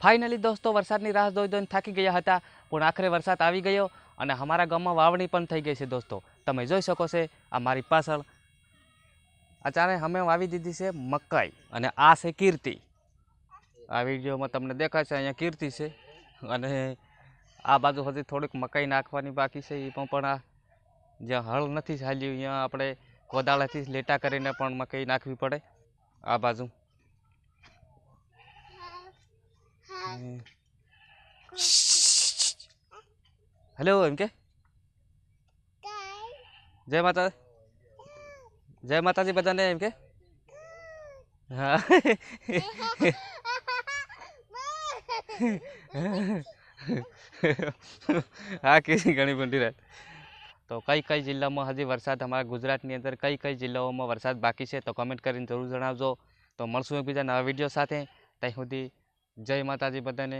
Finally दोस्तों वरसादनी राह जोई जोईने थाकी गया हता पण आखरे वरसाद आवी गयो અને અમારા ગામમાં વાવણી પણ થઈ ગઈ છે દોસ્તો। તમે જોઈ શકો છો આ મારી પાછળ અચાનક અમે વાવી દીધી છે મકાઈ અને આ છે કીર્તિ। આ વિડીયોમાં તમને દેખાય છે અહીંયા કીર્તિ છે અને આ બાજુ હજી થોડીક મકાઈ નાખવાની બાકી છે એ પણ આ જ્યાં હળ નથી ચાલ્યું અહીંયા આપણે કોદાળાથી લેટા કરીને પણ મકાઈ નાખવી પડે। આ બાજુ हेलो एम के जय माता जी बता एम के हाँ हाँ किसी घनी बंटी रात। तो कई कई जिल्ला में हजी वरसाद हमारा गुजरात अंदर कई कई जिल्लाओं में वरसाद बाकी है तो कमेंट कर जरूर जणावजो। तो मळशुं एक बीजा नवा विडियो साथे। ત્યાં સુધી जय माताजी बधाने।